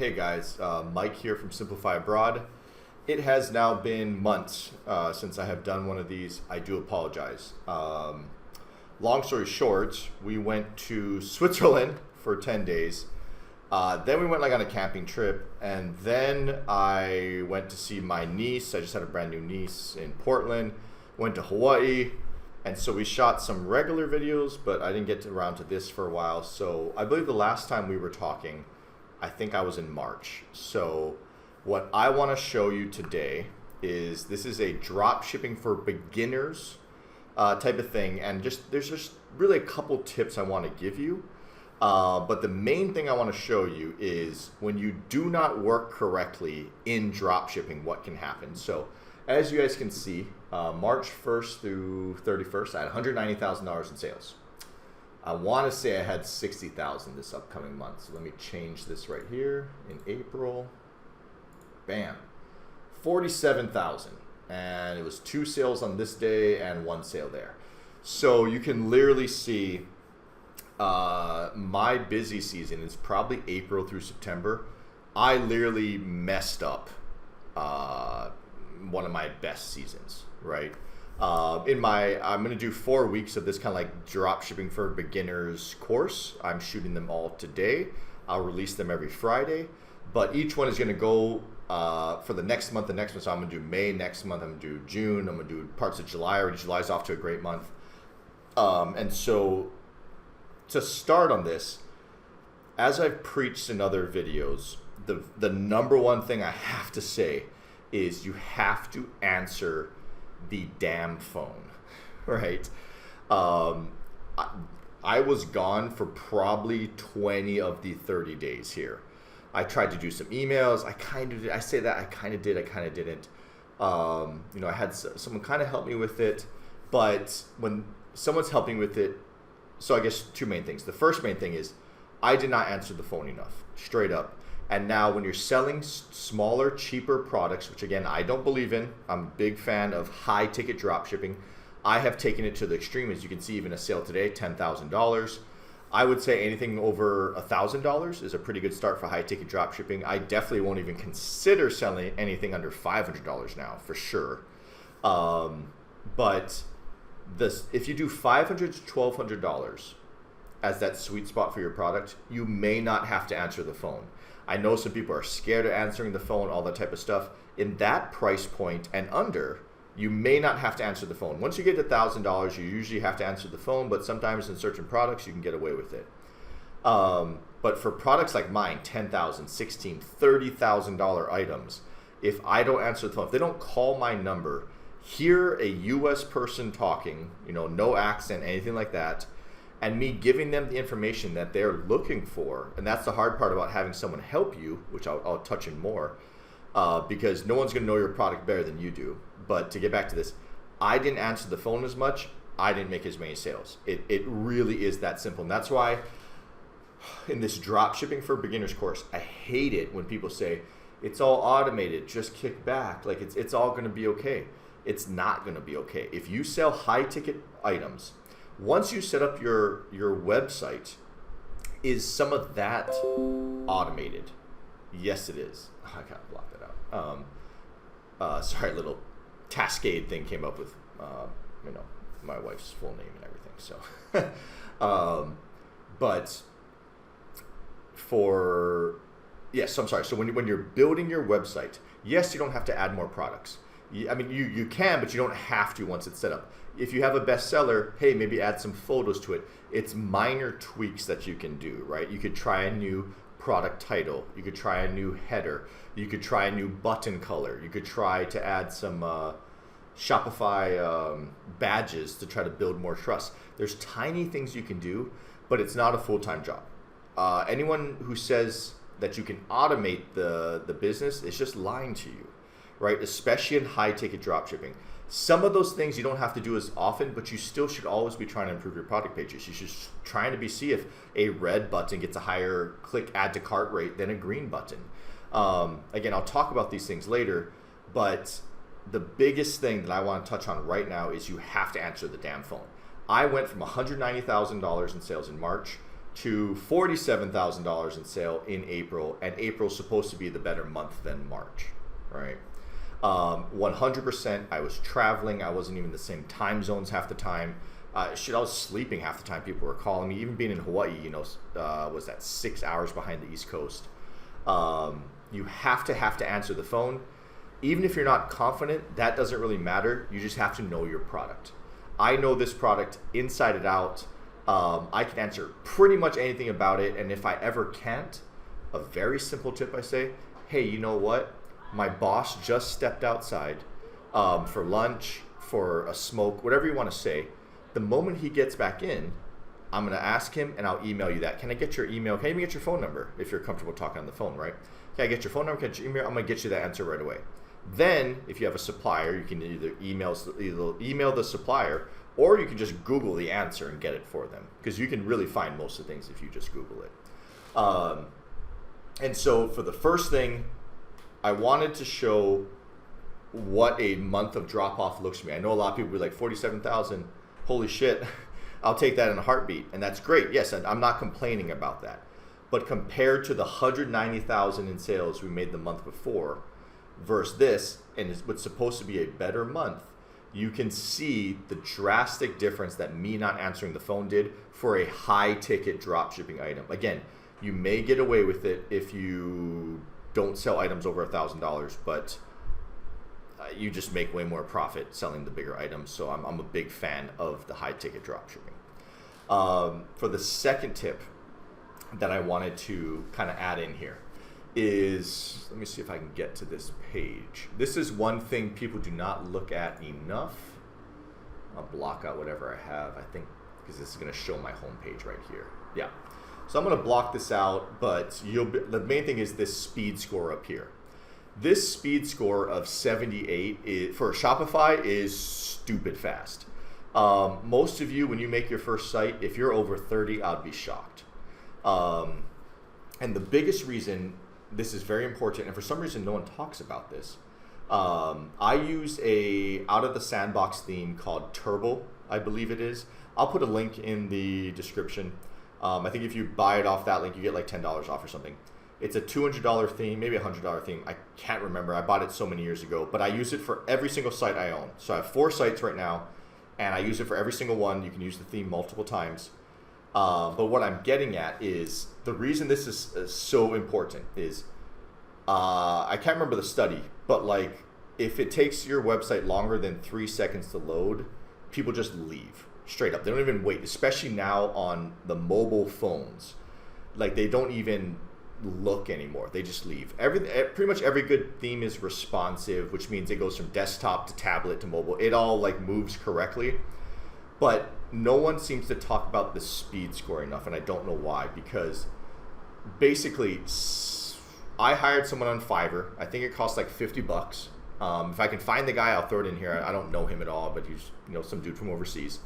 Hey guys, Mike here from Simplify Abroad. It has now been months since I have done one of these. I do apologize. Long story short, we went to Switzerland for 10 days. Then we went on a camping trip, and then I went to see my niece. I just had a brand new niece in Portland. Went to Hawaii, and so we shot some regular videos, but I didn't get around to this for a while. So I believe the last time we were talking, I think I was in March. So what I want to show you today is this is a drop shipping for beginners type of thing, and there's just really a couple tips I want to give you. But the main thing I want to show you is when you do not work correctly in drop shipping, what can happen. So as you guys can see, March 1st through 31st, I had $190,000 in sales. I want to say I had 60,000 this upcoming month. So let me change this right here in April. Bam, 47,000. And it was 2 sales on this day and 1 sale there. So you can literally see my busy season is probably April through September. I literally messed up one of my best seasons, right? I'm going to do 4 weeks of this kind of like drop shipping for beginners course. I'm shooting them all today. I'll release them every Friday, but each one is going to go for the next month. So I'm going to do May next month. I'm going to do June. I'm going to do parts of July. Already July's off to a great month. And so to start on this, as I've preached in other videos, the number one thing I have to say is you have to answer the damn phone, right? I was gone for probably 20 of the 30 days here. I tried to do some emails. I kind of did. I say that I kind of did. I kind of didn't. I had someone kind of help me with it, but when someone's helping with it, so I guess 2 main things. The first main thing is I did not answer the phone enough, straight up. And now when you're selling smaller, cheaper products, which again, I don't believe in, I'm a big fan of high ticket drop shipping. I have taken it to the extreme. As you can see, even a sale today, $10,000. I would say anything over $1,000 is a pretty good start for high ticket drop shipping. I definitely won't even consider selling anything under $500 now, for sure. But if you do $500 to $1,200 as that sweet spot for your product, you may not have to answer the phone. I know some people are scared of answering the phone, all that type of stuff. In that price point and under, you may not have to answer the phone. Once you get to $1,000, you usually have to answer the phone, but sometimes in certain products, you can get away with it. But for products like mine, $10,000, $16,000, $30,000 items, if I don't answer the phone, if they don't call my number, hear a US person talking, no accent, anything like that, and me giving them the information that they're looking for, and that's the hard part about having someone help you, which I'll touch in more, because no one's going to know your product better than you do. But to get back to this, I didn't answer the phone as much. I didn't make as many sales. It really is that simple. And that's why in this drop shipping for beginners course, I hate it when people say, it's all automated, just kick back. Like it's all going to be okay. It's not going to be okay. If you sell high ticket items, once you set up your website, is some of that automated? Yes, it is. Oh, I gotta block that out. Sorry, a little Cascade thing came up with my wife's full name and everything. So, but I'm sorry. So when you're building your website, yes, you don't have to add more products. I mean, you can, but you don't have to once it's set up. If you have a bestseller, hey, maybe add some photos to it. It's minor tweaks that you can do, right? You could try a new product title. You could try a new header. You could try a new button color. You could try to add some Shopify badges to try to build more trust. There's tiny things you can do, but it's not a full-time job. Anyone who says that you can automate the business is just lying to you, right? Especially in high-ticket dropshipping. Some of those things you don't have to do as often, but you still should always be trying to improve your product pages. You should trying to see if a red button gets a higher click add to cart rate than a green button. Again, I'll talk about these things later, but the biggest thing that I want to touch on right now is you have to answer the damn phone. I went from $190,000 in sales in March to $47,000 in sale in April, and April's supposed to be the better month than March, right? 100%. I was traveling. I wasn't even in the same time zones half the time. I was sleeping half the time. People were calling me. Even being in Hawaii, was that 6 hours behind the East Coast. You have to answer the phone. Even if you're not confident, that doesn't really matter. You just have to know your product. I know this product inside and out. I can answer pretty much anything about it. And if I ever can't, a very simple tip I say, hey, you know what? My boss just stepped outside for lunch, for a smoke, whatever you want to say. The moment he gets back in, I'm going to ask him and I'll email you that. Can I get your email? Can I even get your phone number if you're comfortable talking on the phone, right? Can I get your phone number? Can I get your email? I'm going to get you that answer right away. Then, if you have a supplier, you can either email the supplier, or you can just Google the answer and get it for them, because you can really find most of the things if you just Google it. And so for the first thing, I wanted to show what a month of drop-off looks to me. I know a lot of people be like, 47,000, holy shit, I'll take that in a heartbeat. And that's great. Yes, and I'm not complaining about that. But compared to the 190,000 in sales we made the month before, versus this, and it's what's supposed to be a better month, you can see the drastic difference that me not answering the phone did for a high ticket drop shipping item. Again, you may get away with it if you don't sell items over $1,000, but you just make way more profit selling the bigger items. So I'm a big fan of the high ticket drop shipping. For the second tip that I wanted to kind of add in here is, let me see if I can get to this page. This is one thing people do not look at enough. I'll block out whatever I have, I think, because this is going to show my homepage right here. Yeah. So I'm going to block this out, but the main thing is this speed score up here. This speed score of 78 for Shopify is stupid fast. Most of you, when you make your first site, if you're over 30, I'd be shocked. And the biggest reason this is very important, and for some reason no one talks about this, I use a out of the sandbox theme called Turbo, I believe it is. I'll put a link in the description. I think if you buy it off that link, you get like $10 off or something. It's a $200 theme, maybe a $100 theme. I can't remember. I bought it so many years ago, but I use it for every single site I own. So I have 4 sites right now, and I use it for every single one. You can use the theme multiple times. But what I'm getting at is the reason this is so important is I can't remember the study, but like if it takes your website longer than 3 seconds to load, people just leave straight up. They don't even wait, especially now on the mobile phones. Like they don't even look anymore. They just leave. Pretty much every good theme is responsive, which means it goes from desktop to tablet to mobile. It all like moves correctly. But no one seems to talk about the speed score enough, and I don't know why, because basically I hired someone on Fiverr. I think it cost like $50. If I can find the guy, I'll throw it in here. I don't know him at all, but he's some dude from overseas.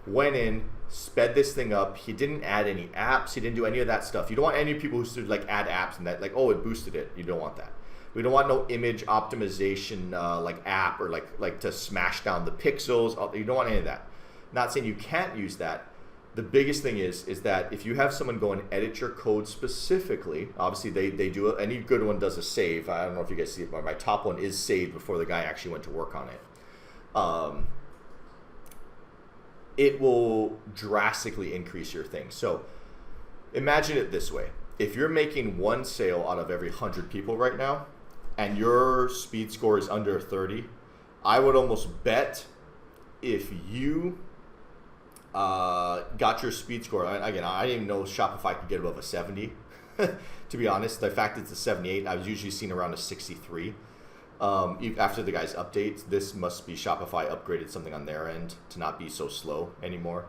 Went in, sped this thing up. He didn't add any apps. He didn't do any of that stuff. You don't want any people who should like add apps and that like, oh, it boosted it. You don't want that. We don't want no image optimization like app or like to smash down the pixels. You don't want any of that. Not saying you can't use that. The biggest thing is that if you have someone go and edit your code specifically, obviously they do it. Any good one does a save. I don't know if you guys see it, but my top one is saved before the guy actually went to work on it. It will drastically increase your thing. So imagine it this way. If you're making 1 sale out of every 100 people right now, and your speed score is under 30, I would almost bet if you got your speed score, again, I didn't even know Shopify could get above a 70. To be honest, the fact it's a 78, I was usually seeing around a 63. After the guys' updates, this must be Shopify upgraded something on their end to not be so slow anymore.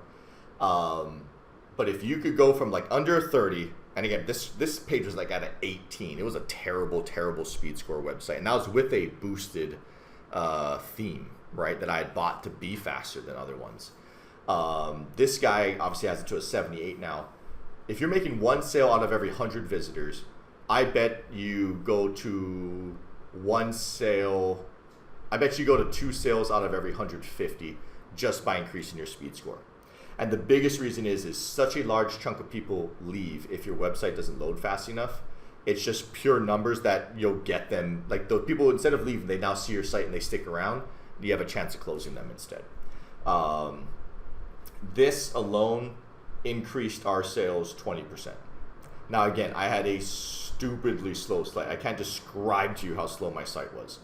But if you could go from like under 30, and again, this page was like at an 18. It was a terrible, terrible speed score website, and that was with a boosted theme, right, that I had bought to be faster than other ones. This guy obviously has it to a 78 now. If you're making 1 sale out of every 100 visitors, I bet you go to 1 sale. I bet you go to 2 sales out of every 150 just by increasing your speed score. And the biggest reason is such a large chunk of people leave if your website doesn't load fast enough. It's just pure numbers that you'll get them. Like those people, instead of leaving, they now see your site and they stick around. You have a chance of closing them instead. This alone increased our sales 20%. Now again, I had a stupidly slow site. I can't describe to you how slow my site was.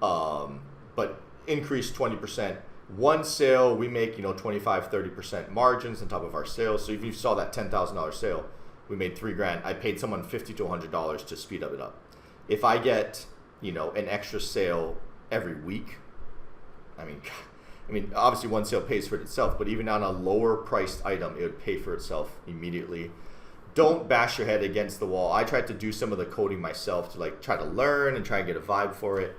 But increased 20%. One sale, we make 25, 30% margins on top of our sales. So if you saw that $10,000 sale, we made $3,000. I paid someone $50 to $100 to speed it up. If I get an extra sale every week, I mean, obviously one sale pays for it itself, but even on a lower priced item, it would pay for itself immediately. Don't bash your head against the wall. I tried to do some of the coding myself to try to learn and try and get a vibe for it.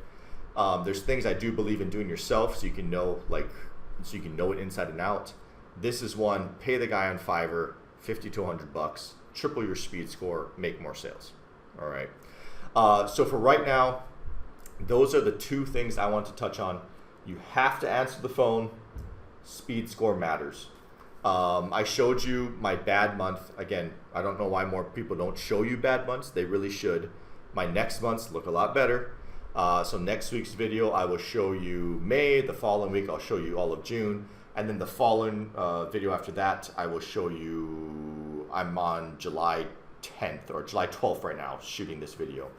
There's things I do believe in doing yourself so you can know it inside and out. This is one, pay the guy on Fiverr, $50 to $100, triple your speed score, make more sales. All right. So for right now, those are the two things I want to touch on. You have to answer the phone. Speed score matters. I showed you my bad month. Again, I don't know why more people don't show you bad months. They really should. My next months look a lot better. So next week's video, I will show you May. The following week, I'll show you all of June. And then the following video after that, I will show you, I'm on July 10th or July 12th right now shooting this video.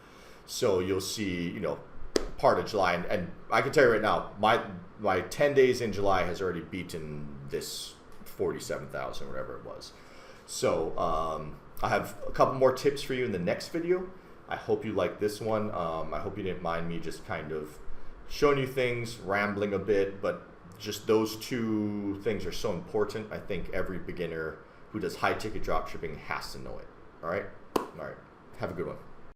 So you'll see, part of July. And I can tell you right now, my 10 days in July has already beaten this 47,000, whatever it was. So I have a couple more tips for you in the next video. I hope you like this one. I hope you didn't mind me just kind of showing you things, rambling a bit, but just those two things are so important. I think every beginner who does high ticket dropshipping has to know it. All right. Have a good one.